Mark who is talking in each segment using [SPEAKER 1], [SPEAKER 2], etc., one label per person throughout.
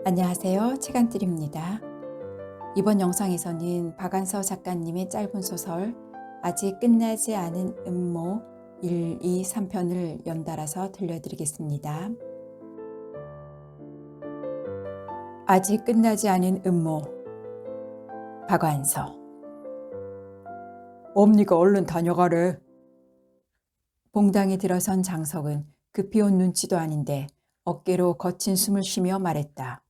[SPEAKER 1] 안녕하세요. 책안뜰입니다. 이번 영상에서는 박안서 작가님의 짧은 소설 아직 끝나지 않은 음모 1, 2, 3편을 연달아서 들려드리겠습니다. 아직 끝나지 않은 음모. 박안서. 엄니가 얼른 다녀가래. 봉당에 들어선 장석은 급히 온 눈치도 아닌데 어깨로 거친 숨을 쉬며 말했다.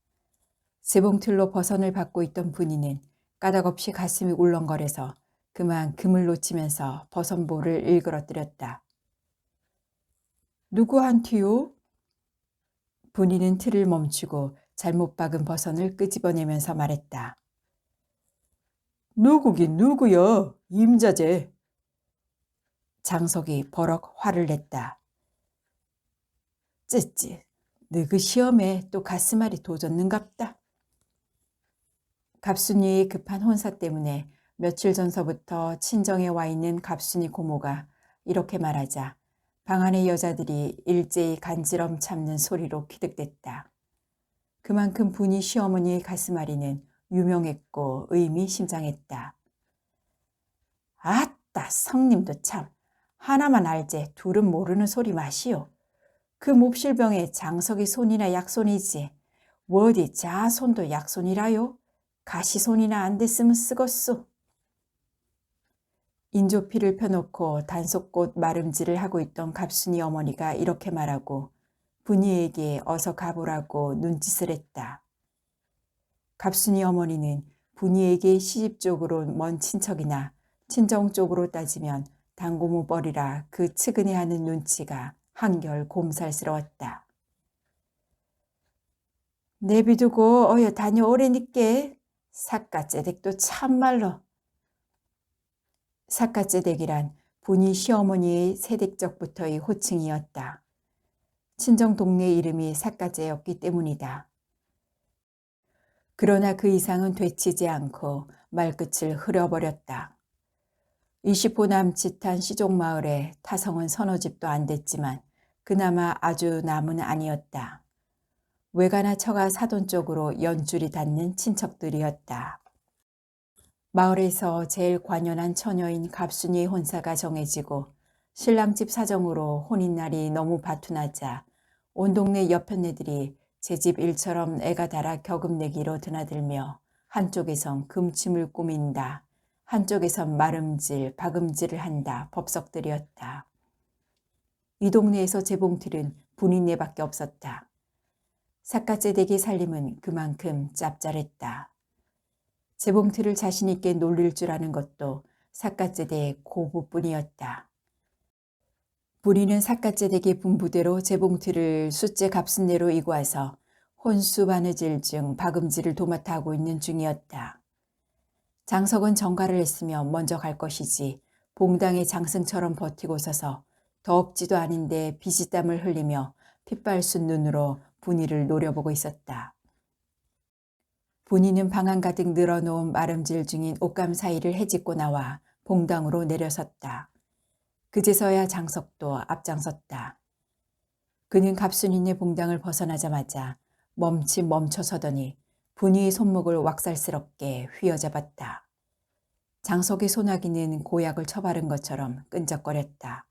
[SPEAKER 1] 재봉틀로 버선을 받고 있던 분이는 까닭없이 가슴이 울렁거려서 그만 금을 놓치면서 버선볼을 일그러뜨렸다. 누구한테요? 분이는 틀을 멈추고 잘못 박은 버선을 끄집어내면서 말했다. 누구긴 누구여, 임자제. 장석이 버럭 화를 냈다. 쯔쯔, 너 그 시험에 또 가스말이 도졌는갑다. 갑순이의 급한 혼사 때문에 며칠 전서부터 친정에 와 있는 갑순이 고모가 이렇게 말하자 방 안의 여자들이 일제히 간지럼 참는 소리로 기득댔다. 그만큼 분이 시어머니의 가슴앓이는 유명했고 의미심장했다. 아따, 성님도 참 하나만 알제 둘은 모르는 소리 마시오. 그 몹실병에 장석이 손이나 약손이지 어디 자손도 약손이라요. 가시손이나 안 됐으면 쓰겄소. 인조피를 펴놓고 단속꽃 마름질을 하고 있던 갑순이 어머니가 이렇게 말하고 분이에게 어서 가보라고 눈짓을 했다. 갑순이 어머니는 분이에게 시집 쪽으로 먼 친척이나 친정 쪽으로 따지면 당고모뻘이라 그 측은해하는 눈치가 한결 곰살스러웠다. 내비두고 어여 다녀오래니께. 삿갓제댁도 참말로. 삿갓제댁이란 분이 시어머니의 세댁적부터의 호칭이었다. 친정 동네 이름이 삿갓제였기 때문이다. 그러나 그 이상은 되치지 않고 말끝을 흐려버렸다. 20호 남짓한 시종마을에 타성은 서너 집도 안 됐지만 그나마 아주 남은 아니었다. 외가나 처가 사돈 쪽으로 연줄이 닿는 친척들이었다. 마을에서 제일 관연한 처녀인 갑순이의 혼사가 정해지고 신랑집 사정으로 혼인날이 너무 바투나자 온 동네 여편네들이 제 집 일처럼 애가 달아 격음 내기로 드나들며 한쪽에선 금침을 꾸민다. 한쪽에선 마름질, 박음질을 한다. 법석들이었다. 이 동네에서 재봉틀은 분인네밖에 없었다. 삿갓제댁의 살림은 그만큼 짭짤했다. 재봉틀을 자신 있게 놀릴 줄 아는 것도 삿갓제댁의 고부뿐이었다. 분이는 삿갓제댁의 분부대로 재봉틀을 숫제 값순내로 이고 와서 혼수 바느질 중 박음질을 도맡아 하고 있는 중이었다. 장석은 정가를 했으며 먼저 갈 것이지 봉당의 장승처럼 버티고 서서 더없지도 않은데 비지땀을 흘리며 핏발순 눈으로 분이를 노려보고 있었다. 분이는 방 안 가득 늘어놓은 마름질 중인 옷감 사이를 헤집고 나와 봉당으로 내려섰다. 그제서야 장석도 앞장섰다. 그는 갑순이네 봉당을 벗어나자마자 멈춰서더니 분이의 손목을 왁살스럽게 휘어잡았다. 장석의 소나기는 고약을 처바른 것처럼 끈적거렸다.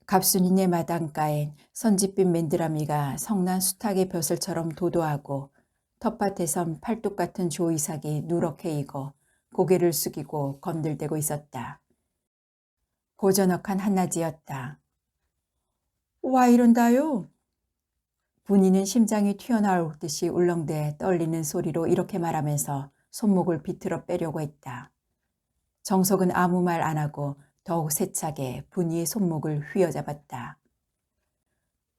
[SPEAKER 1] 갑순이네 마당가엔 선짓빛 맨드라미가 성난 수탉의 벼슬처럼 도도하고 텃밭에선 팔뚝 같은 조이삭이 누렇게 익어 고개를 숙이고 건들대고 있었다. 고저넉한 한낮이었다. 와 이런다요? 분이는 심장이 튀어나올 듯이 울렁대 떨리는 소리로 이렇게 말하면서 손목을 비틀어 빼려고 했다. 정석은 아무 말 안 하고 더욱 세차게 분이의 손목을 휘어잡았다.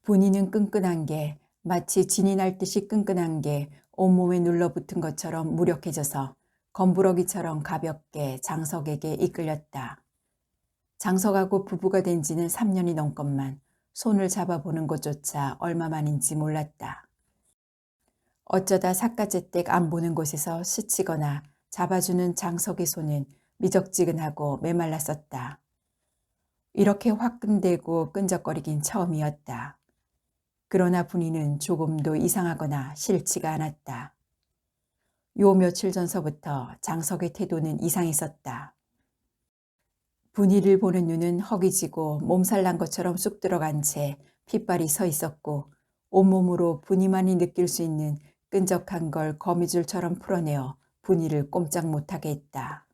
[SPEAKER 1] 분이는 끈끈한 게 마치 진이 날 듯이 끈끈한 게 온몸에 눌러붙은 것처럼 무력해져서 검부러기처럼 가볍게 장석에게 이끌렸다. 장석하고 부부가 된 지는 3년이 넘건만 손을 잡아보는 것조차 얼마만인지 몰랐다. 어쩌다 삿갓제댁 안 보는 곳에서 스치거나 잡아주는 장석의 손은 미적지근하고 메말랐었다. 이렇게 화끈대고 끈적거리긴 처음이었다. 그러나 분이는 조금도 이상하거나 싫지가 않았다. 요 며칠 전서부터 장석의 태도는 이상했었다. 분이를 보는 눈은 허기지고 몸살 난 것처럼 쑥 들어간 채 핏발이 서 있었고 온몸으로 분이만이 느낄 수 있는 끈적한 걸 거미줄처럼 풀어내어 분이를 꼼짝 못하게 했다.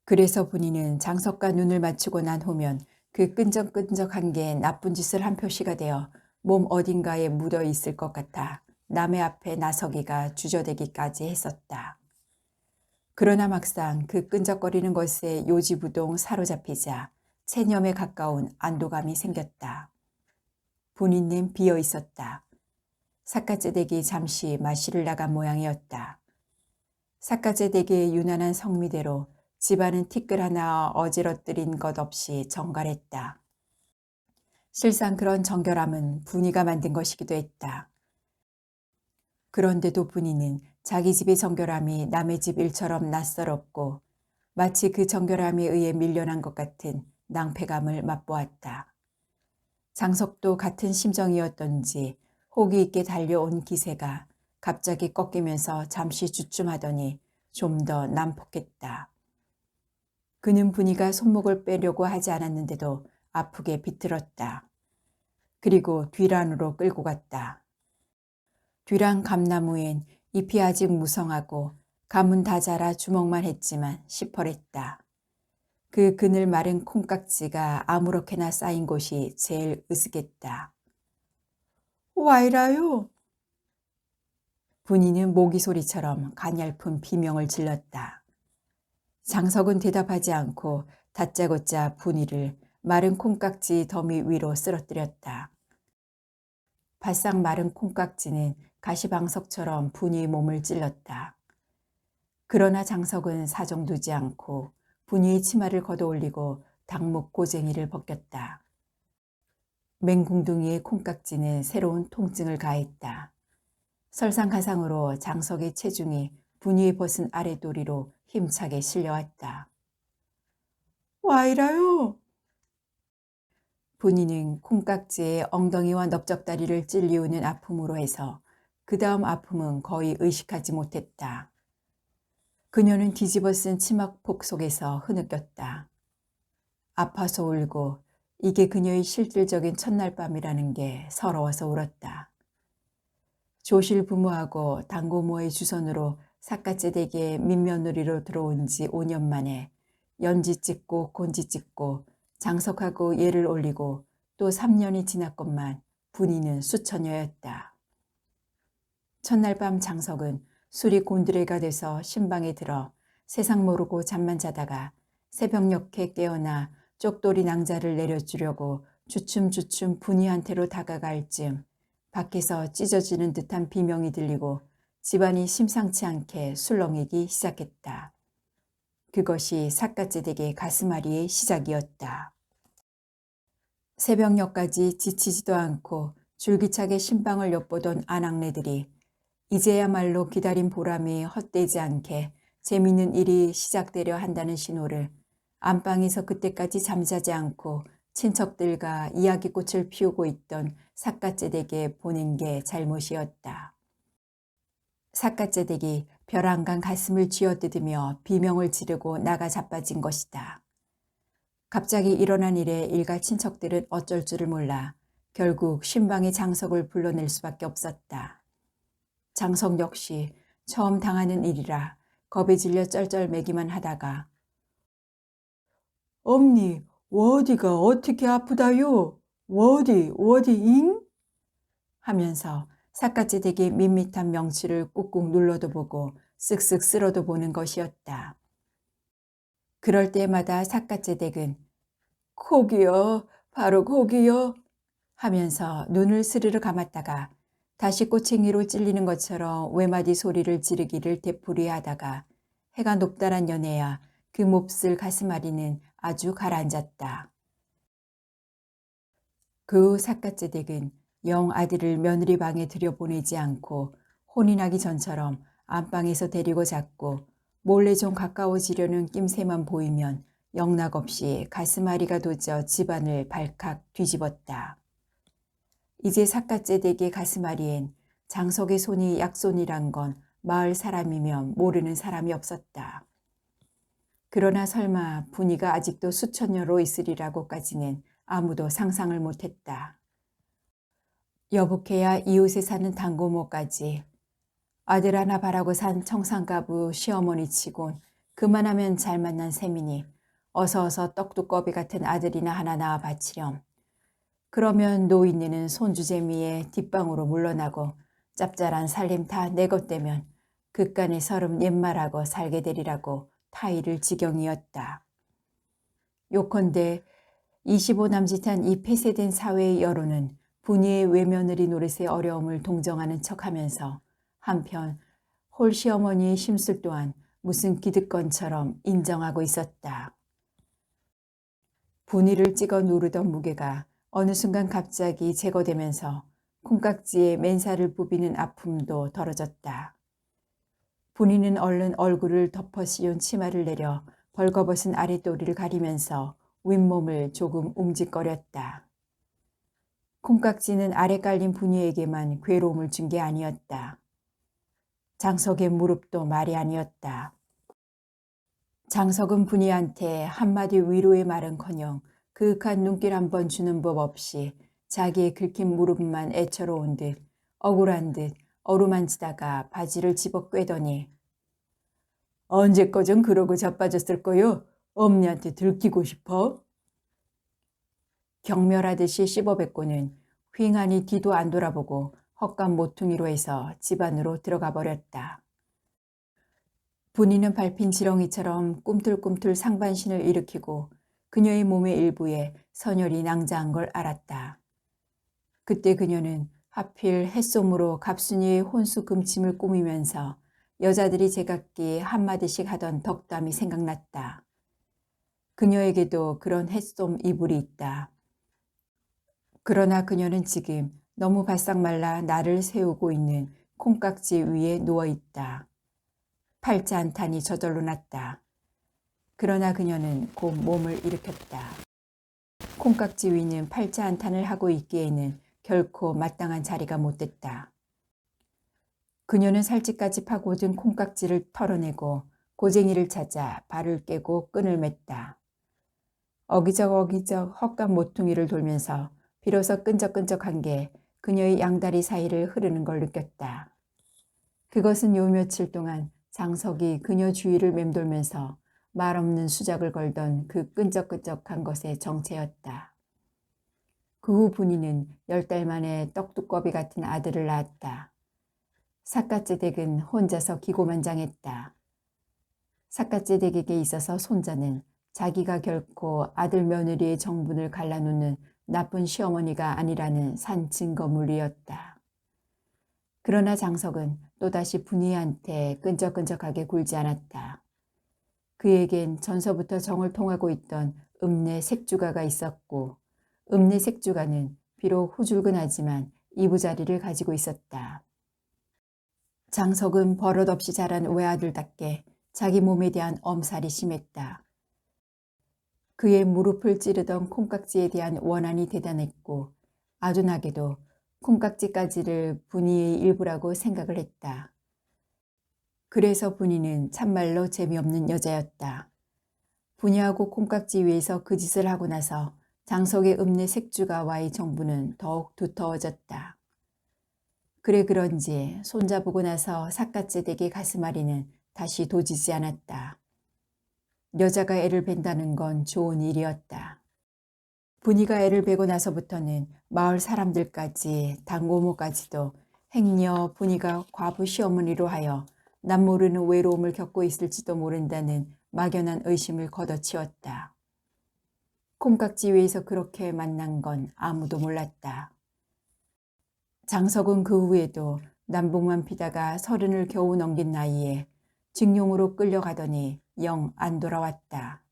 [SPEAKER 1] 그래서 분이는 장석과 눈을 맞추고 난 후면 그 끈적끈적한 게 나쁜 짓을 한 표시가 되어 몸 어딘가에 묻어 있을 것 같아 남의 앞에 나서기가 주저되기까지 했었다. 그러나 막상 그 끈적거리는 것에 요지부동 사로잡히자 체념에 가까운 안도감이 생겼다. 분이는 비어 있었다. 삿갓제댁이 잠시 마시를 나간 모양이었다. 삿갓제댁의 유난한 성미대로 집안은 티끌 하나 어지러뜨린 것 없이 정갈했다. 실상 그런 정결함은 분이가 만든 것이기도 했다. 그런데도 분이는 자기 집의 정결함이 남의 집 일처럼 낯설었고 마치 그 정결함에 의해 밀려난 것 같은 낭패감을 맛보았다. 장석도 같은 심정이었던지 호기 있게 달려온 기세가 갑자기 꺾이면서 잠시 주춤하더니 좀 더 난폭했다. 그는 분이가 손목을 빼려고 하지 않았는데도 아프게 비틀었다. 그리고 뒤란으로 끌고 갔다. 뒤란 감나무엔 잎이 아직 무성하고 감은 다 자라 주먹만 했지만 시퍼랬다. 그 그늘 마른 콩깍지가 아무렇게나 쌓인 곳이 제일 으스겠다. 와이라요? 분이는 모기 소리처럼 가냘픈 비명을 질렀다. 장석은 대답하지 않고 다짜고짜 분이를 마른 콩깍지 더미 위로 쓰러뜨렸다. 바싹 마른 콩깍지는 가시방석처럼 분이의 몸을 찔렀다. 그러나 장석은 사정 두지 않고 분이의 치마를 걷어올리고 닭목 고쟁이를 벗겼다. 맹궁둥이의 콩깍지는 새로운 통증을 가했다. 설상가상으로 장석의 체중이 분이의 벗은 아랫도리로 힘차게 실려왔다. 와이라요? 분이는 콩깍지에 엉덩이와 넓적다리를 찔리우는 아픔으로 해서 그 다음 아픔은 거의 의식하지 못했다. 그녀는 뒤집어 쓴 치마폭 속에서 흐느꼈다. 아파서 울고 이게 그녀의 실질적인 첫날 밤이라는 게 서러워서 울었다. 조실 부모하고 당고모의 주선으로 삿갓제댁에 민며느리로 들어온 지 5년 만에 연지 찍고 곤지 찍고 장석하고 예를 올리고 또 3년이 지났건만 분이는 수천여였다. 첫날 밤 장석은 술이 곤드레가 돼서 신방에 들어 세상 모르고 잠만 자다가 새벽녘에 깨어나 쪽돌이 낭자를 내려주려고 주춤주춤 분이한테로 다가갈 즈음 밖에서 찢어지는 듯한 비명이 들리고 집안이 심상치 않게 술렁이기 시작했다. 그것이 삿갓제댁의 가슴앓이의 시작이었다. 새벽녘까지 지치지도 않고 줄기차게 신방을 엿보던 아낙네들이 이제야말로 기다린 보람이 헛되지 않게 재미있는 일이 시작되려 한다는 신호를 안방에서 그때까지 잠자지 않고 친척들과 이야기꽃을 피우고 있던 삿갓제댁에 보낸 게 잘못이었다. 삿갓제댁이 벼랑간 가슴을 쥐어뜯으며 비명을 지르고 나가 자빠진 것이다. 갑자기 일어난 일에 일가 친척들은 어쩔 줄을 몰라 결국 신방의 장석을 불러낼 수밖에 없었다. 장석 역시 처음 당하는 일이라 겁에 질려 쩔쩔매기만 하다가 엄니 어디가 어떻게 아프다요? 어디잉? 하면서 삿갓제댁의 밋밋한 명치를 꾹꾹 눌러도 보고 쓱쓱 쓸어도 보는 것이었다. 그럴 때마다 삿갓제댁은 거기요, 바로 거기요 하면서 눈을 스르르 감았다가 다시 꼬챙이로 찔리는 것처럼 외마디 소리를 지르기를 되풀이하다가 해가 높다란 연애야 그 몹쓸 가슴앓이는 아주 가라앉았다. 그 후 삿갓제댁은 영 아들을 며느리 방에 들여보내지 않고 혼이 나기 전처럼 안방에서 데리고 잤고 몰래 좀 가까워지려는 낌새만 보이면 영락없이 가슴앓이가 도져 집안을 발칵 뒤집었다. 이제 삿갓제댁의 가슴앓이엔 장석의 손이 약손이란 건 마을 사람이면 모르는 사람이 없었다. 그러나 설마 분이가 아직도 수천여로 있으리라고까지는 아무도 상상을 못했다. 여북해야 이웃에 사는 당고모까지 아들 하나 바라고 산 청산가부 시어머니 치곤 그만하면 잘 만난 셈이니 어서 떡두꺼비 같은 아들이나 하나 낳아 바치렴. 그러면 노인네는 손주재미에 뒷방으로 물러나고 짭짤한 살림 다 내 것 되면 그간의 서름 옛말하고 살게 되리라고 타이를 지경이었다. 요컨대 25 남짓한 이 폐쇄된 사회의 여론은 분이의 외며느리 노릇의 어려움을 동정하는 척하면서 한편 홀 시어머니의 심술 또한 무슨 기득권처럼 인정하고 있었다. 분이를 찍어 누르던 무게가 어느 순간 갑자기 제거되면서 콩깍지에 맨살을 부비는 아픔도 덜어졌다. 분이는 얼른 얼굴을 덮어 씌운 치마를 내려 벌거벗은 아랫도리를 가리면서 윗몸을 조금 움직거렸다. 콩깍지는 아래 깔린 분이에게만 괴로움을 준 게 아니었다. 장석의 무릎도 말이 아니었다. 장석은 분이한테 한마디 위로의 말은커녕 그윽한 눈길 한 번 주는 법 없이 자기의 긁힌 무릎만 애처로운 듯 억울한 듯 어루만지다가 바지를 집어 꿰더니 언제꺼전 그러고 자빠졌을 거요? 엄니한테 들키고 싶어? 경멸하듯이 씹어뱉고는 휑하니 뒤도 안 돌아보고 헛간 모퉁이로 해서 집 안으로 들어가 버렸다. 분이는 밟힌 지렁이처럼 꿈틀꿈틀 상반신을 일으키고 그녀의 몸의 일부에 선혈이 낭자한 걸 알았다. 그때 그녀는 하필 햇솜으로 갑순이의 혼수 금침을 꾸미면서 여자들이 제각기 한마디씩 하던 덕담이 생각났다. 그녀에게도 그런 햇솜 이불이 있다. 그러나 그녀는 지금 너무 바싹 말라 나를 세우고 있는 콩깍지 위에 누워있다. 팔자 안탄이 저절로 났다. 그러나 그녀는 곧 몸을 일으켰다. 콩깍지 위는 팔자 안탄을 하고 있기에는 결코 마땅한 자리가 못됐다. 그녀는 살집까지 파고든 콩깍지를 털어내고 고쟁이를 찾아 발을 깨고 끈을 맸다. 어기적 헛간 모퉁이를 돌면서 비로소 끈적끈적한 게 그녀의 양다리 사이를 흐르는 걸 느꼈다. 그것은 요 며칠 동안 장석이 그녀 주위를 맴돌면서 말없는 수작을 걸던 그 끈적끈적한 것의 정체였다. 그 후 분이는 10달 만에 떡두꺼비 같은 아들을 낳았다. 삿갓제댁은 혼자서 기고만장했다. 삿갓제댁에게 있어서 손자는 자기가 결코 아들 며느리의 정분을 갈라놓는 나쁜 시어머니가 아니라는 산 증거물이었다. 그러나 장석은 또다시 분이한테 끈적끈적하게 굴지 않았다. 그에겐 전서부터 정을 통하고 있던 읍내 색주가가 있었고 읍내 색주가는 비록 후줄근하지만 이부자리를 가지고 있었다. 장석은 버릇없이 자란 외아들답게 자기 몸에 대한 엄살이 심했다. 그의 무릎을 찌르던 콩깍지에 대한 원한이 대단했고 아둔하게도 콩깍지까지를 분이의 일부라고 생각을 했다. 그래서 분이는 참말로 재미없는 여자였다. 분이하고 콩깍지 위에서 그 짓을 하고 나서 장석의 읍내 색주가와의 정부는 더욱 두터워졌다. 그래 그런지 손자보고 나서 삿갓제댁의 가슴앓이는 다시 도지지 않았다. 여자가 애를 벤다는 건 좋은 일이었다. 분이가 애를 베고 나서부터는 마을 사람들까지 당고모까지도 행여 분이가 과부 시어머니로 하여 남 모르는 외로움을 겪고 있을지도 모른다는 막연한 의심을 걷어치웠다. 콩깍지 위에서 그렇게 만난 건 아무도 몰랐다. 장석은 그 후에도 남북만 피다가 30을 겨우 넘긴 나이에 징용으로 끌려가더니 영 안 돌아왔다.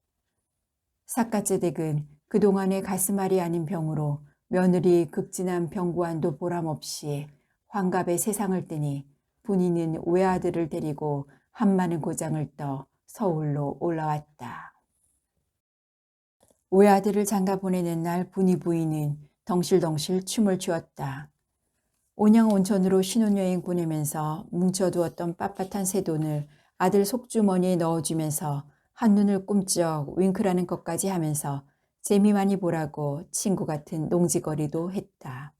[SPEAKER 1] 삿갓제댁은 그동안의 가슴앓이 아닌 병으로 며느리 극진한 병구안도 보람없이 환갑에 세상을 뜨니 분이는 외아들을 데리고 한마는 고장을 떠 서울로 올라왔다. 외아들을 장가 보내는 날 분이 부인은 덩실덩실 춤을 추었다. 온양온천으로 신혼여행 보내면서 뭉쳐두었던 빳빳한 새돈을 아들 속주머니에 넣어주면서 한눈을 꿈쩍 윙크라는 것까지 하면서 재미 많이 보라고 친구 같은 농지거리도 했다.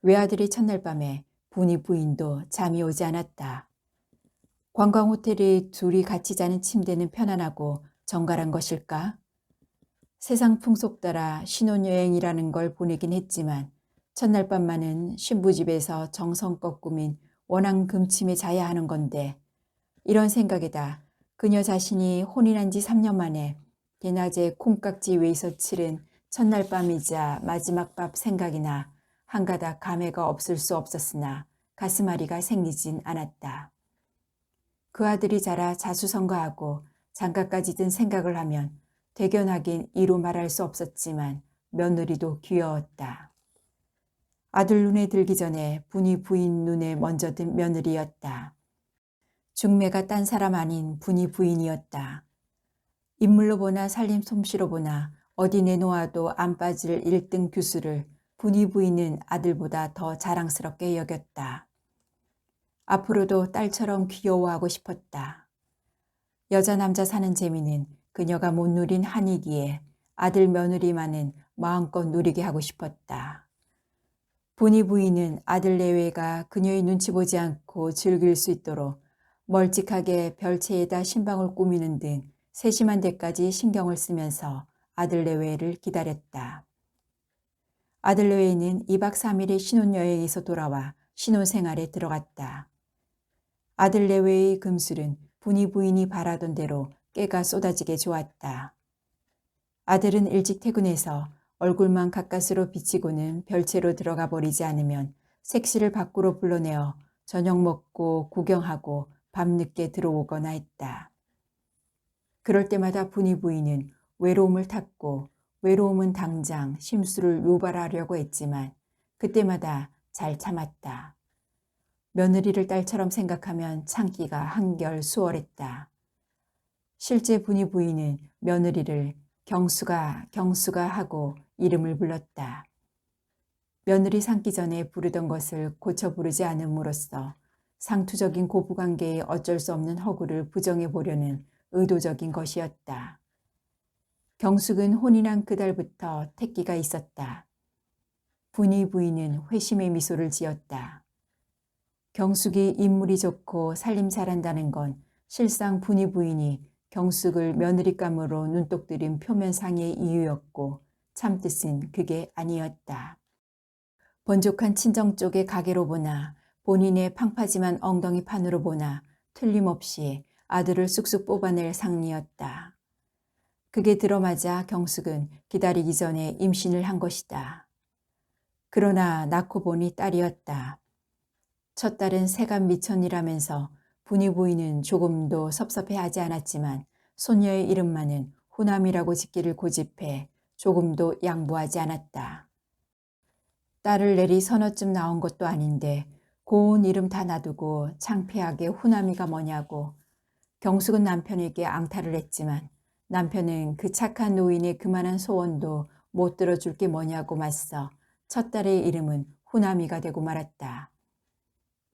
[SPEAKER 1] 외아들이 첫날 밤에 분이 부인도 잠이 오지 않았다. 관광호텔이 둘이 같이 자는 침대는 편안하고 정갈한 것일까? 세상 풍속 따라 신혼여행이라는 걸 보내긴 했지만 첫날 밤만은 신부집에서 정성껏 꾸민 원앙 금침에 자야 하는 건데 이런 생각에다 그녀 자신이 혼인한 지 3년 만에 대낮에 콩깍지 위에서 치른 첫날 밤이자 마지막 밥 생각이나 한가닥 감회가 없을 수 없었으나 가슴앓이가 생기진 않았다. 그 아들이 자라 자수성가하고 장가까지 든 생각을 하면 대견하긴 이루 말할 수 없었지만 며느리도 귀여웠다. 아들 눈에 들기 전에 분이 부인 눈에 먼저 든 며느리였다. 중매가 딴 사람 아닌 분이 부인이었다. 인물로 보나 살림 솜씨로 보나 어디 내놓아도 안 빠질 1등 교수를 분이 부인은 아들보다 더 자랑스럽게 여겼다. 앞으로도 딸처럼 귀여워하고 싶었다. 여자 남자 사는 재미는 그녀가 못 누린 한이기에 아들 며느리만은 마음껏 누리게 하고 싶었다. 분이 부인은 아들 내외가 그녀의 눈치 보지 않고 즐길 수 있도록 멀찍하게 별채에다 신방을 꾸미는 등 세심한 데까지 신경을 쓰면서 아들 내외를 기다렸다. 아들 내외는 2박 3일의 신혼여행에서 돌아와 신혼생활에 들어갔다. 아들 내외의 금술은 분이 부인이 바라던 대로 깨가 쏟아지게 좋았다. 아들은 일찍 퇴근해서 얼굴만 가까스로 비치고는 별채로 들어가 버리지 않으면 색시를 밖으로 불러내어 저녁 먹고 구경하고 밤늦게 들어오거나 했다. 그럴 때마다 분이 부인은 외로움을 탔고 외로움은 당장 심술을 유발하려고 했지만 그때마다 잘 참았다. 며느리를 딸처럼 생각하면 참기가 한결 수월했다. 실제 분이 부인은 며느리를 경수가 하고 이름을 불렀다. 며느리 삼기 전에 부르던 것을 고쳐 부르지 않음으로써 상투적인 고부관계에 어쩔 수 없는 허구를 부정해 보려는 의도적인 것이었다. 경숙은 혼인한 그달부터 택기가 있었다. 분이 부인은 회심의 미소를 지었다. 경숙이 인물이 좋고 살림 잘한다는 건 실상 분이 부인이 경숙을 며느리감으로 눈독 들인 표면상의 이유였고 참뜻은 그게 아니었다. 번족한 친정 쪽의 가게로 보나 본인의 팡파짐한 엉덩이 판으로 보나 틀림없이 아들을 쑥쑥 뽑아낼 상리였다. 그게 들어맞아 경숙은 기다리기 전에 임신을 한 것이다. 그러나 낳고 보니 딸이었다. 첫 딸은 세간 미천이라면서 분이 부인은 조금도 섭섭해하지 않았지만 손녀의 이름만은 후남이라고 짓기를 고집해 조금도 양보하지 않았다. 딸을 내리 서너쯤 나온 것도 아닌데 고운 이름 다 놔두고 창피하게 후남이가 뭐냐고. 경숙은 남편에게 앙탈을 했지만 남편은 그 착한 노인의 그만한 소원도 못 들어줄 게 뭐냐고 맞서 첫 딸의 이름은 후남이가 되고 말았다.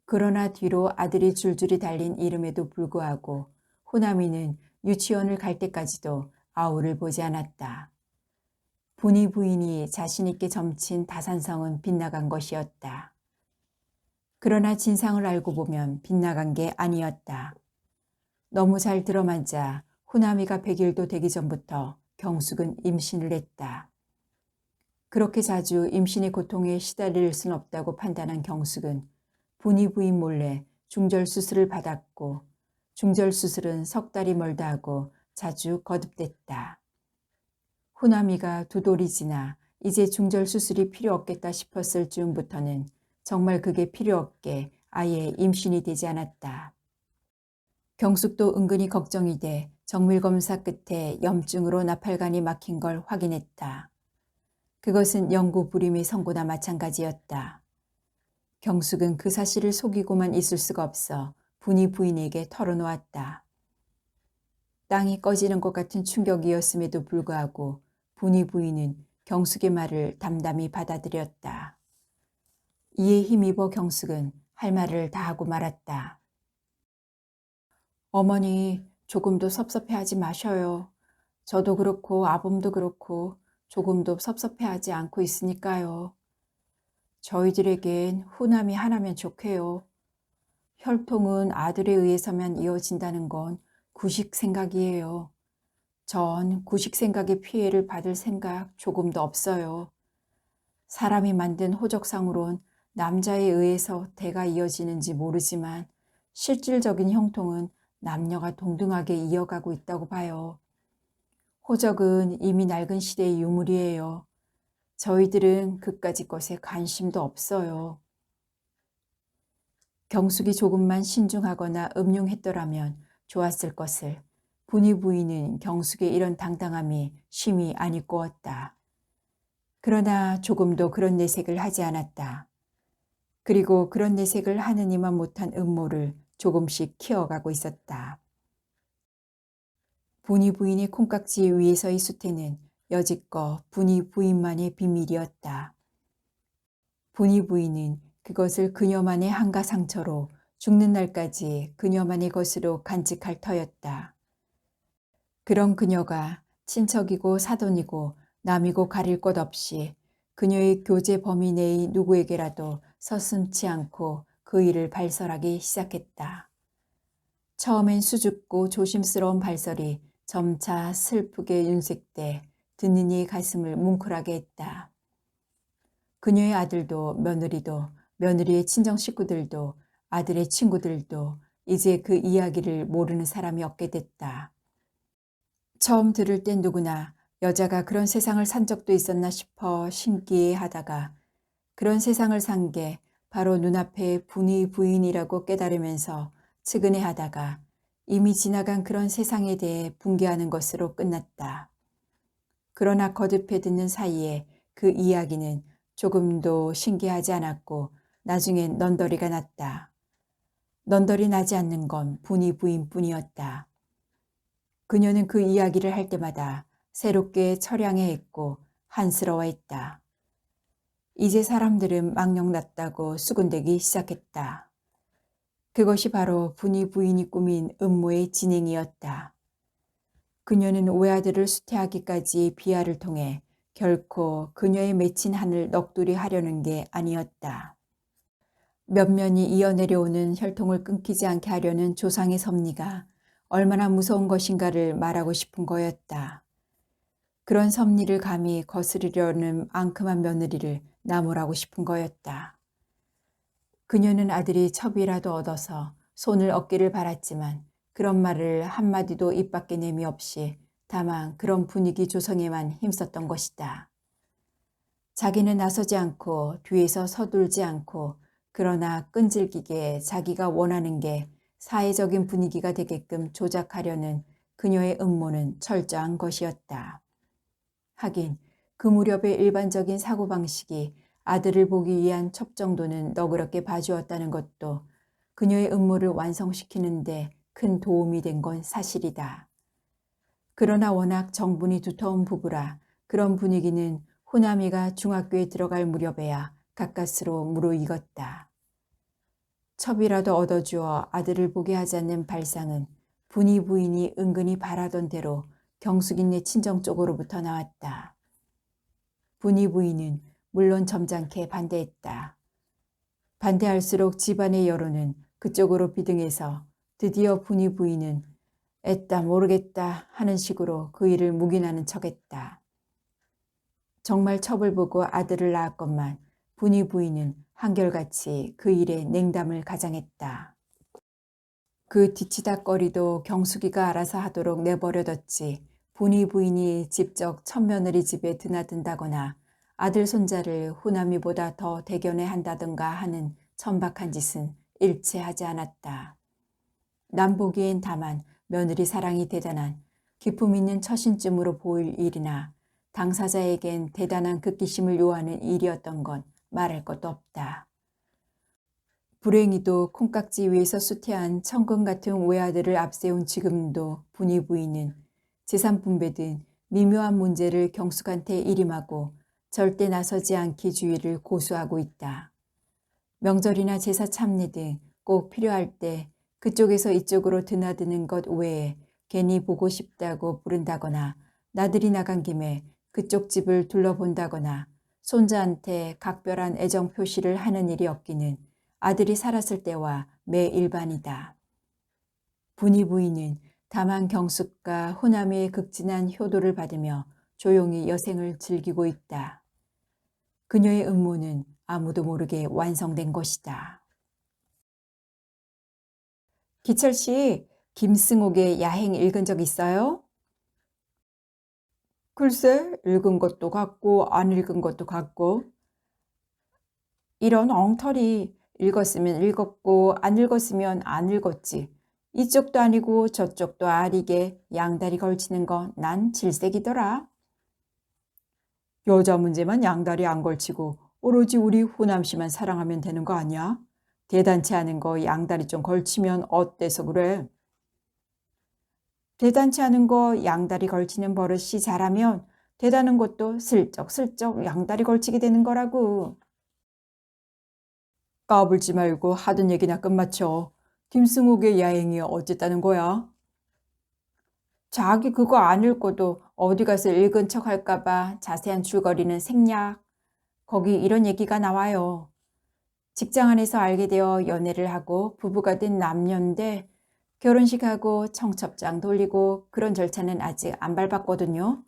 [SPEAKER 1] 그러나 뒤로 아들이 줄줄이 달린 이름에도 불구하고 후남이는 유치원을 갈 때까지도 아우를 보지 않았다. 분이 부인이 자신있게 점친 다산성은 빗나간 것이었다. 그러나 진상을 알고 보면 빗나간 게 아니었다. 너무 잘 들어맞아 후남이가 100일도 되기 전부터 경숙은 임신을 했다. 그렇게 자주 임신의 고통에 시달릴 순 없다고 판단한 경숙은 분이 부인 몰래 중절수술을 받았고 중절수술은 석 달이 멀다 하고 자주 거듭됐다. 후남이가 2돌이 지나 이제 중절수술이 필요 없겠다 싶었을 즈음부터는 정말 그게 필요 없게 아예 임신이 되지 않았다. 경숙도 은근히 걱정이 돼 정밀검사 끝에 염증으로 나팔관이 막힌 걸 확인했다. 그것은 영구 불임의 선고나 마찬가지였다. 경숙은 그 사실을 속이고만 있을 수가 없어 분이 부인에게 털어놓았다. 땅이 꺼지는 것 같은 충격이었음에도 불구하고 분이 부인은 경숙의 말을 담담히 받아들였다. 이에 힘입어 경숙은 할 말을 다 하고 말았다. 어머니, 조금도 섭섭해하지 마셔요. 저도 그렇고 아범도 그렇고 조금도 섭섭해하지 않고 있으니까요. 저희들에겐 후남이 하나면 좋게요. 혈통은 아들에 의해서만 이어진다는 건 구식 생각이에요. 전 구식 생각의 피해를 받을 생각 조금도 없어요. 사람이 만든 호적상으론 남자에 의해서 대가 이어지는지 모르지만 실질적인 형통은 남녀가 동등하게 이어가고 있다고 봐요. 호적은 이미 낡은 시대의 유물이에요. 저희들은 그까짓 것에 관심도 없어요. 경숙이 조금만 신중하거나 음흉했더라면 좋았을 것을 분이 부인은 경숙의 이런 당당함이 심히 안 이꼬었다. 그러나 조금도 그런 내색을 하지 않았다. 그리고 그런 내색을 하느니만 못한 음모를 조금씩 키워가고 있었다. 분이 부인의 콩깍지 위에서의 수태는 여지껏 분이 부인만의 비밀이었다. 분이 부인은 그것을 그녀만의 한가 상처로 죽는 날까지 그녀만의 것으로 간직할 터였다. 그런 그녀가 친척이고 사돈이고 남이고 가릴 것 없이 그녀의 교제 범위 내의 누구에게라도 서슴지 않고 그 일을 발설하기 시작했다. 처음엔 수줍고 조심스러운 발설이 점차 슬프게 윤색돼 듣는 이의 가슴을 뭉클하게 했다. 그녀의 아들도 며느리도 며느리의 친정 식구들도 아들의 친구들도 이제 그 이야기를 모르는 사람이 없게 됐다. 처음 들을 땐 누구나 여자가 그런 세상을 산 적도 있었나 싶어 신기해하다가 그런 세상을 산 게 바로 눈앞에 분이 부인이라고 깨달으면서 측은해하다가 이미 지나간 그런 세상에 대해 붕괴하는 것으로 끝났다. 그러나 거듭해 듣는 사이에 그 이야기는 조금도 신기하지 않았고 나중엔 넌더리가 났다. 넌더리 나지 않는 건 분이 부인뿐이었다. 그녀는 그 이야기를 할 때마다 새롭게 처량해했고 한스러워했다. 이제 사람들은 망령났다고 수군대기 시작했다. 그것이 바로 분이 부인이 꾸민 음모의 진행이었다. 그녀는 외아들을 수태하기까지 비하를 통해 결코 그녀의 맺힌 한을 넋두리 하려는 게 아니었다. 몇면이 이어내려오는 혈통을 끊기지 않게 하려는 조상의 섭리가 얼마나 무서운 것인가를 말하고 싶은 거였다. 그런 섭리를 감히 거스르려는 앙큼한 며느리를 나무라고 싶은 거였다. 그녀는 아들이 첩이라도 얻어서 손을 얻기를 바랐지만 그런 말을 한마디도 입 밖에 내미 없이 다만 그런 분위기 조성에만 힘썼던 것이다. 자기는 나서지 않고 뒤에서 서둘지 않고 그러나 끈질기게 자기가 원하는 게 사회적인 분위기가 되게끔 조작하려는 그녀의 음모는 철저한 것이었다. 하긴 그 무렵의 일반적인 사고방식이 아들을 보기 위한 첩 정도는 너그럽게 봐주었다는 것도 그녀의 음모를 완성시키는데 큰 도움이 된 건 사실이다. 그러나 워낙 정분이 두터운 부부라 그런 분위기는 호남이가 중학교에 들어갈 무렵에야 가까스로 무르익었다. 첩이라도 얻어주어 아들을 보게 하지 않는 발상은 분이 부인이 은근히 바라던 대로 경숙이네 친정 쪽으로부터 나왔다. 분이 부인은 물론 점잖게 반대했다. 반대할수록 집안의 여론은 그쪽으로 비등해서 드디어 분이 부인은 애따 모르겠다 하는 식으로 그 일을 묵인하는 척했다. 정말 첩을 보고 아들을 낳았건만 분이 부인은 한결같이 그 일에 냉담을 가장했다. 그 뒤치다거리도 경숙이가 알아서 하도록 내버려뒀지 분이 부인이 직접 첩며느리 집에 드나든다거나 아들 손자를 후남이보다 더 대견해 한다든가 하는 천박한 짓은 일체 하지 않았다. 남 보기엔 다만 며느리 사랑이 대단한 기품 있는 처신쯤으로 보일 일이나 당사자에겐 대단한 극기심을 요하는 일이었던 건 말할 것도 없다. 불행히도 콩깍지 위에서 수태한 천금 같은 외아들을 앞세운 지금도 분이 부인은 재산 분배든 미묘한 문제를 경숙한테 일임하고 절대 나서지 않기 주의를 고수하고 있다. 명절이나 제사 참례 등 꼭 필요할 때 그쪽에서 이쪽으로 드나드는 것 외에 괜히 보고 싶다고 부른다거나 나들이 나간 김에 그쪽 집을 둘러본다거나 손자한테 각별한 애정 표시를 하는 일이 없기는 아들이 살았을 때와 매 일반이다. 분이 부인은 다만 경숙과 호남이의 극진한 효도를 받으며 조용히 여생을 즐기고 있다. 그녀의 음모는 아무도 모르게 완성된 것이다. 기철 씨, 김승옥의 야행 읽은 적 있어요? 글쎄, 읽은 것도 같고 안 읽은 것도 같고. 이런 엉터리, 읽었으면 읽었고 안 읽었으면 안 읽었지. 이쪽도 아니고 저쪽도 아니게 양다리 걸치는 거 난 질색이더라. 여자 문제만 양다리 안 걸치고 오로지 우리 호남 씨만 사랑하면 되는 거 아니야? 대단치 않은 거 양다리 좀 걸치면 어때서 그래? 대단치 않은 거 양다리 걸치는 버릇이 잘하면 대단한 것도 슬쩍슬쩍 양다리 걸치게 되는 거라고. 까불지 말고 하던 얘기나 끝마쳐. 김승욱의 야행이 어쨌다는 거야? 자기 그거 안 읽고도 어디 가서 읽은 척 할까봐 자세한 줄거리는 생략. 거기 이런 얘기가 나와요. 직장 안에서 알게 되어 연애를 하고 부부가 된 남녀인데 결혼식하고 청첩장 돌리고 그런 절차는 아직 안 밟았거든요.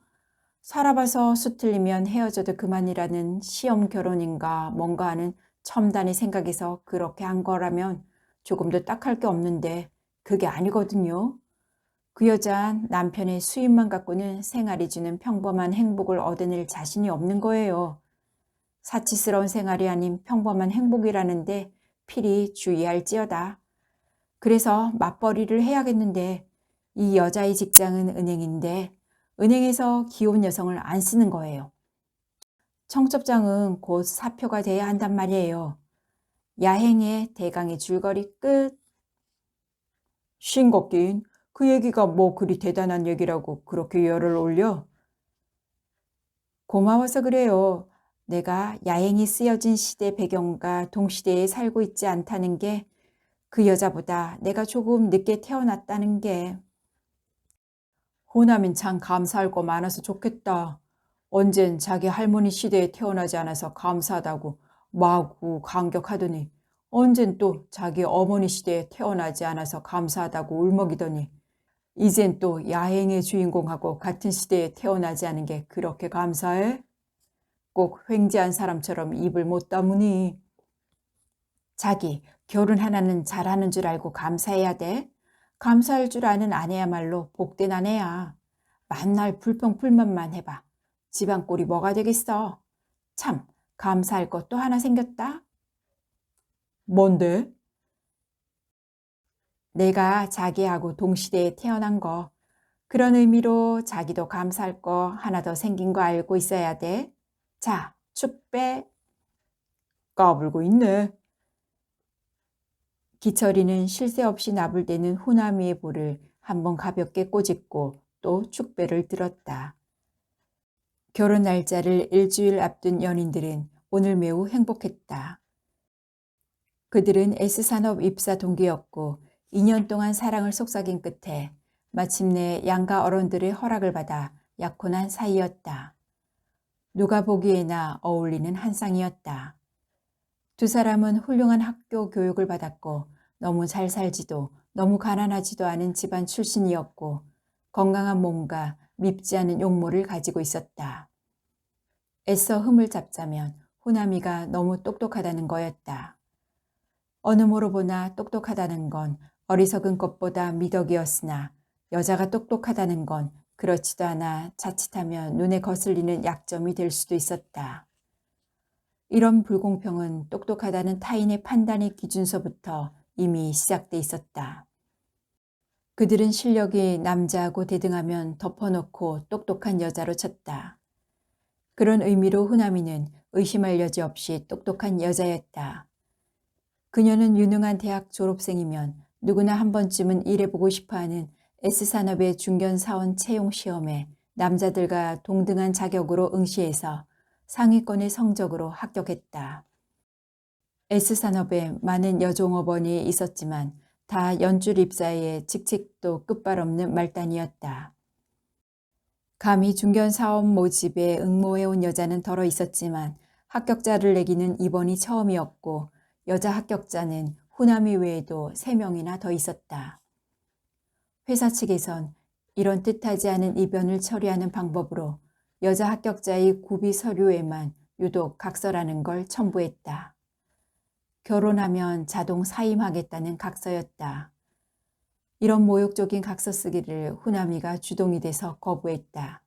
[SPEAKER 1] 살아봐서 수틀리면 헤어져도 그만이라는 시험 결혼인가 뭔가 하는 첨단의 생각에서 그렇게 한 거라면 조금도 딱할 게 없는데 그게 아니거든요. 그 여자는 남편의 수입만 갖고는 생활이 주는 평범한 행복을 얻어낼 자신이 없는 거예요. 사치스러운 생활이 아닌 평범한 행복이라는데 필히 주의할지어다. 그래서 맞벌이를 해야겠는데 이 여자의 직장은 은행인데 은행에서 기혼 여성을 안 쓰는 거예요. 청첩장은 곧 사표가 돼야 한단 말이에요. 야행의 대강의 줄거리 끝. 싱겁긴 그 얘기가 뭐 그리 대단한 얘기라고 그렇게 열을 올려? 고마워서 그래요. 내가 야행이 쓰여진 시대 배경과 동시대에 살고 있지 않다는 게 그 여자보다 내가 조금 늦게 태어났다는 게. 호남인 참 감사할 거 많아서 좋겠다. 언젠 자기 할머니 시대에 태어나지 않아서 감사하다고 마구 강격하더니 언젠 또 자기 어머니 시대에 태어나지 않아서 감사하다고 울먹이더니 이젠 또 야행의 주인공하고 같은 시대에 태어나지 않은 게 그렇게 감사해? 꼭 횡재한 사람처럼 입을 못 다무니. 자기 결혼 하나는 잘하는 줄 알고 감사해야 돼. 감사할 줄 아는 아내야말로 복된 아내야. 만날 불평불만만 해봐. 집안 꼴이 뭐가 되겠어. 참 감사할 것도 하나 생겼다. 뭔데? 내가 자기하고 동시대에 태어난 거. 그런 의미로 자기도 감사할 거 하나 더 생긴 거 알고 있어야 돼. 자, 축배. 까불고 있네. 기철이는 쉴 새 없이 나불대는 호남이의 볼을 한번 가볍게 꼬집고 또 축배를 들었다. 결혼 날짜를 일주일 앞둔 연인들은 오늘 매우 행복했다. 그들은 S산업 입사 동기였고 2년 동안 사랑을 속삭인 끝에 마침내 양가 어른들의 허락을 받아 약혼한 사이였다. 누가 보기에나 어울리는 한 쌍이었다. 두 사람은 훌륭한 학교 교육을 받았고 너무 잘 살지도 너무 가난하지도 않은 집안 출신이었고 건강한 몸과 밉지 않은 용모를 가지고 있었다. 애써 흠을 잡자면 호남이가 너무 똑똑하다는 거였다. 어느 모로 보나 똑똑하다는 건 어리석은 것보다 미덕이었으나 여자가 똑똑하다는 건 그렇지도 않아 자칫하면 눈에 거슬리는 약점이 될 수도 있었다. 이런 불공평은 똑똑하다는 타인의 판단의 기준서부터 이미 시작돼 있었다. 그들은 실력이 남자하고 대등하면 덮어놓고 똑똑한 여자로 쳤다. 그런 의미로 호남이는 의심할 여지 없이 똑똑한 여자였다. 그녀는 유능한 대학 졸업생이면 누구나 한 번쯤은 일해보고 싶어하는 S산업의 중견사원 채용 시험에 남자들과 동등한 자격으로 응시해서 상위권의 성적으로 합격했다. S산업에 많은 여종업원이 있었지만 다 연줄 입사에 직책도 끝발 없는 말단이었다. 감히 중견 사업 모집에 응모해온 여자는 덜어 있었지만 합격자를 내기는 이번이 처음이었고 여자 합격자는 후남이 외에도 3명이나 더 있었다. 회사 측에선 이런 뜻하지 않은 이변을 처리하는 방법으로 여자 합격자의 구비 서류에만 유독 각서라는 걸 첨부했다. 결혼하면 자동 사임하겠다는 각서였다. 이런 모욕적인 각서 쓰기를 후남이가 주동이 돼서 거부했다.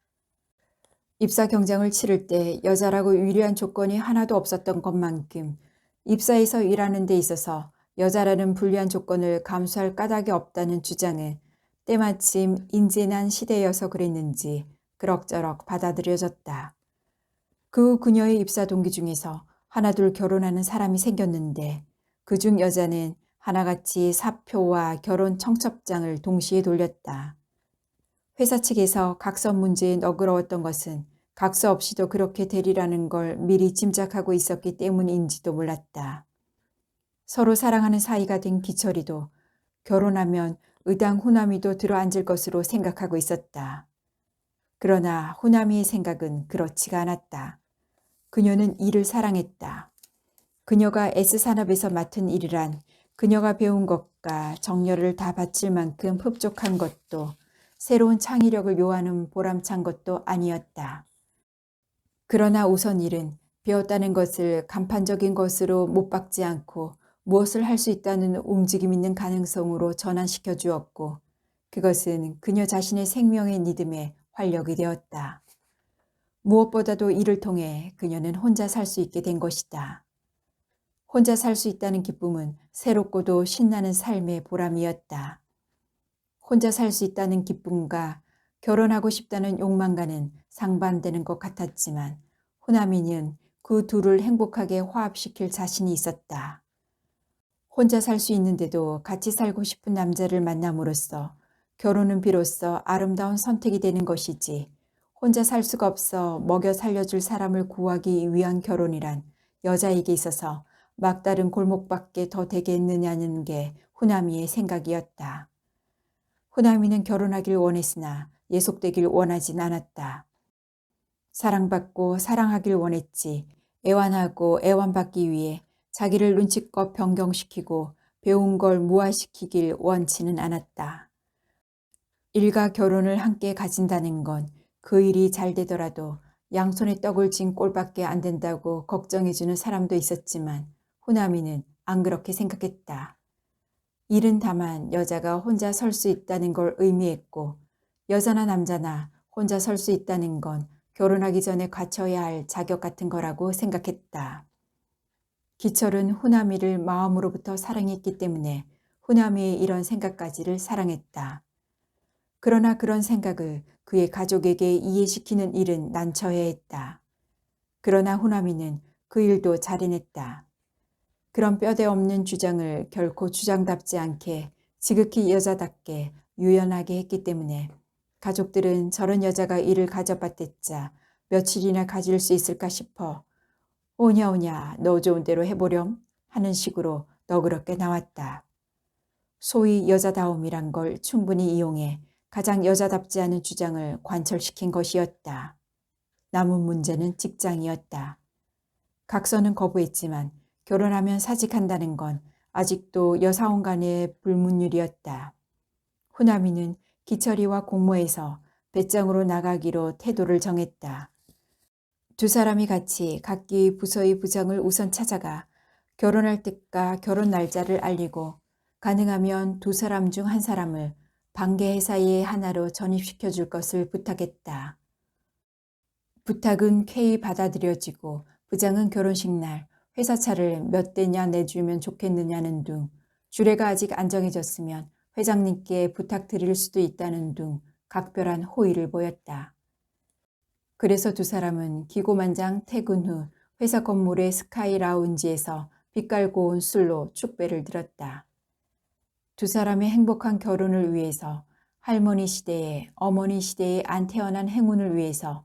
[SPEAKER 1] 입사 경쟁을 치를 때 여자라고 유리한 조건이 하나도 없었던 것만큼 입사해서 일하는 데 있어서 여자라는 불리한 조건을 감수할 까닭이 없다는 주장은 때마침 인재난 시대여서 그랬는지 그럭저럭 받아들여졌다. 그 후 그녀의 입사 동기 중에서 하나둘 결혼하는 사람이 생겼는데 그중 여자는 하나같이 사표와 결혼 청첩장을 동시에 돌렸다. 회사 측에서 각서 문제에 너그러웠던 것은 각서 없이도 그렇게 되리라는 걸 미리 짐작하고 있었기 때문인지도 몰랐다. 서로 사랑하는 사이가 된 기철이도 결혼하면 의당 후남이도 들어앉을 것으로 생각하고 있었다. 그러나 후남이의 생각은 그렇지가 않았다. 그녀는 일을 사랑했다. 그녀가 S산업에서 맡은 일이란 그녀가 배운 것과 정열을 다 바칠 만큼 흡족한 것도 새로운 창의력을 요하는 보람찬 것도 아니었다. 그러나 우선 일은 배웠다는 것을 간판적인 것으로 못 박지 않고 무엇을 할 수 있다는 움직임 있는 가능성으로 전환시켜 주었고 그것은 그녀 자신의 생명의 리듬에 활력이 되었다. 무엇보다도 이를 통해 그녀는 혼자 살 수 있게 된 것이다. 혼자 살 수 있다는 기쁨은 새롭고도 신나는 삶의 보람이었다. 혼자 살 수 있다는 기쁨과 결혼하고 싶다는 욕망과는 상반되는 것 같았지만 후남이는 그 둘을 행복하게 화합시킬 자신이 있었다. 혼자 살 수 있는데도 같이 살고 싶은 남자를 만남으로써 결혼은 비로소 아름다운 선택이 되는 것이지 혼자 살 수가 없어 먹여 살려줄 사람을 구하기 위한 결혼이란 여자에게 있어서 막다른 골목밖에 더 되겠느냐는 게 후남이의 생각이었다. 후남이는 결혼하길 원했으나 예속되길 원하진 않았다. 사랑받고 사랑하길 원했지 애완하고 애완받기 위해 자기를 눈치껏 변경시키고 배운 걸 무화시키길 원치는 않았다. 일과 결혼을 함께 가진다는 건 그 일이 잘 되더라도 양손에 떡을 쥔 꼴밖에 안 된다고 걱정해주는 사람도 있었지만 후남이는 안 그렇게 생각했다. 일은 다만 여자가 혼자 설 수 있다는 걸 의미했고 여자나 남자나 혼자 설 수 있다는 건 결혼하기 전에 갖춰야 할 자격 같은 거라고 생각했다. 기철은 후남이를 마음으로부터 사랑했기 때문에 후남이의 이런 생각까지를 사랑했다. 그러나 그런 생각을 그의 가족에게 이해시키는 일은 난처해 했다. 그러나 후남이는 그 일도 잘 해냈다. 그런 뼈대 없는 주장을 결코 주장답지 않게 지극히 여자답게 유연하게 했기 때문에 가족들은 저런 여자가 일을 가져봤댔자 며칠이나 가질 수 있을까 싶어 오냐 너 좋은 대로 해보렴 하는 식으로 너그럽게 나왔다. 소위 여자다움이란 걸 충분히 이용해 가장 여자답지 않은 주장을 관철시킨 것이었다. 남은 문제는 직장이었다. 각서는 거부했지만 결혼하면 사직한다는 건 아직도 여사원 간의 불문율이었다. 후남이는 기철이와 공모해서 배짱으로 나가기로 태도를 정했다. 두 사람이 같이 각기 부서의 부장을 우선 찾아가 결혼할 뜻과 결혼 날짜를 알리고 가능하면 두 사람 중 한 사람을 반개 회사의 하나로 전입시켜 줄 것을 부탁했다. 부탁은 쾌히 받아들여지고 부장은 결혼식 날 회사 차를 몇 대냐 내주면 좋겠느냐는 둥, 주례가 아직 안 정해졌으면 회장님께 부탁드릴 수도 있다는 둥 각별한 호의를 보였다. 그래서 두 사람은 기고만장 퇴근 후 회사 건물의 스카이 라운지에서 빛깔고 온 술로 축배를 들었다. 두 사람의 행복한 결혼을 위해서 할머니 시대에 어머니 시대에 안 태어난 행운을 위해서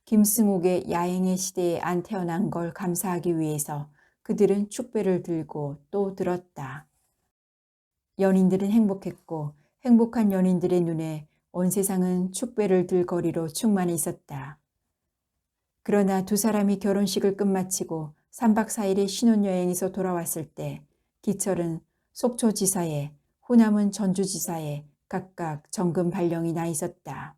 [SPEAKER 1] 김승옥의 야행의 시대에 안 태어난 걸 감사하기 위해서 그들은 축배를 들고 또 들었다. 연인들은 행복했고 행복한 연인들의 눈에 온 세상은 축배를 들 거리로 충만해 있었다. 그러나 두 사람이 결혼식을 끝마치고 3박 4일의 신혼여행에서 돌아왔을 때 기철은 속초지사에 호남은 전주지사에 각각 정금 발령이 나 있었다.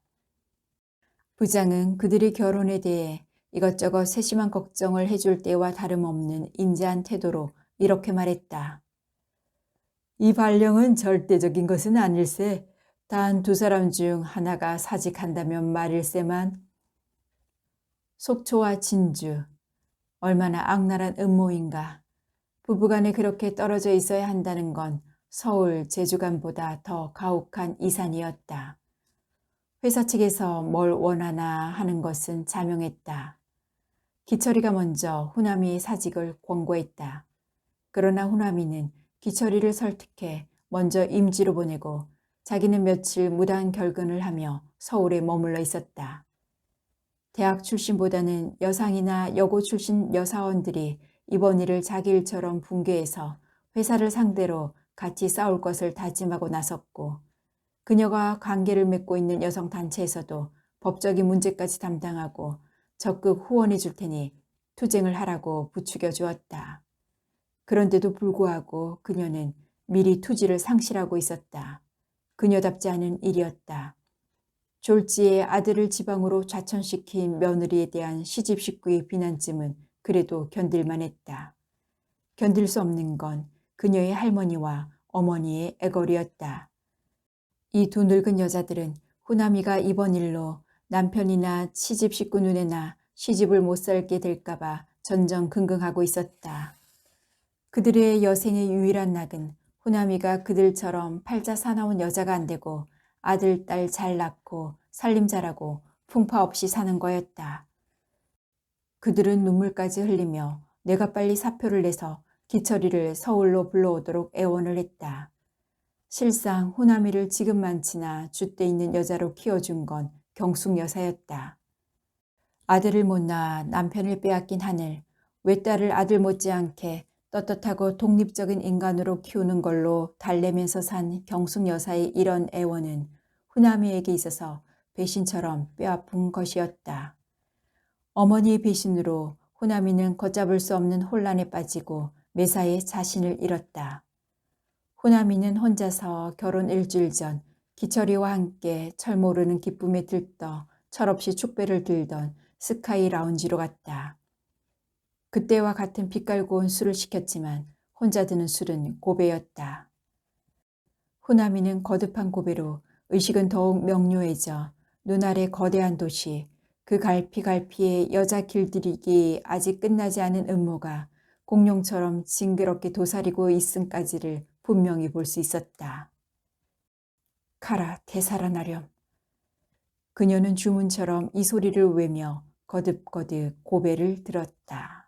[SPEAKER 1] 부장은 그들의 결혼에 대해 이것저것 세심한 걱정을 해줄 때와 다름없는 인자한 태도로 이렇게 말했다. 이 발령은 절대적인 것은 아닐세. 단 두 사람 중 하나가 사직한다면 말일세만. 속초와 진주, 얼마나 악랄한 음모인가. 부부간에 그렇게 떨어져 있어야 한다는 건 서울, 제주간보다 더 가혹한 이산이었다. 회사 측에서 뭘 원하나 하는 것은 자명했다. 기철이가 먼저 후남이의 사직을 권고했다. 그러나 후남이는 기철이를 설득해 먼저 임지로 보내고 자기는 며칠 무단 결근을 하며 서울에 머물러 있었다. 대학 출신보다는 여상이나 여고 출신 여사원들이 이번 일을 자기 일처럼 붕괴해서 회사를 상대로 같이 싸울 것을 다짐하고 나섰고 그녀가 관계를 맺고 있는 여성단체에서도 법적인 문제까지 담당하고 적극 후원해 줄 테니 투쟁을 하라고 부추겨 주었다. 그런데도 불구하고 그녀는 미리 투지를 상실하고 있었다. 그녀답지 않은 일이었다. 졸지에 아들을 지방으로 좌천시킨 며느리에 대한 시집 식구의 비난쯤은 그래도 견딜만 했다. 견딜 수 없는 건 그녀의 할머니와 어머니의 애걸이었다. 이 두 늙은 여자들은 후남이가 이번 일로 남편이나 시집 식구 눈에나 시집을 못 살게 될까봐 전전긍긍하고 있었다. 그들의 여생의 유일한 낙은 후남이가 그들처럼 팔자 사나운 여자가 안 되고 아들, 딸 잘 낳고 살림 잘하고 풍파 없이 사는 거였다. 그들은 눈물까지 흘리며 내가 빨리 사표를 내서 기철이를 서울로 불러오도록 애원을 했다. 실상 후남이를 지금만치나 줏대 있는 여자로 키워준 건 경숙 여사였다. 아들을 못 낳아 남편을 빼앗긴 하늘, 외딸을 아들 못지않게 떳떳하고 독립적인 인간으로 키우는 걸로 달래면서 산 경숙 여사의 이런 애원은 후남이에게 있어서 배신처럼 뼈아픈 것이었다. 어머니의 배신으로 후남이는 걷잡을 수 없는 혼란에 빠지고 매사에 자신을 잃었다. 후남이는 혼자서 결혼 일주일 전 기철이와 함께 철 모르는 기쁨에 들떠 철없이 축배를 들던 스카이 라운지로 갔다. 그때와 같은 빛깔고 온 술을 시켰지만 혼자 드는 술은 고배였다. 후남이는 거듭한 고배로 의식은 더욱 명료해져 눈아래 거대한 도시, 그 갈피갈피의 여자 길들이기 아직 끝나지 않은 음모가 공룡처럼 징그럽게 도사리고 있음까지를 분명히 볼 수 있었다. 가라 되살아나렴. 그녀는 주문처럼 이 소리를 외며 거듭거듭 고배를 들었다.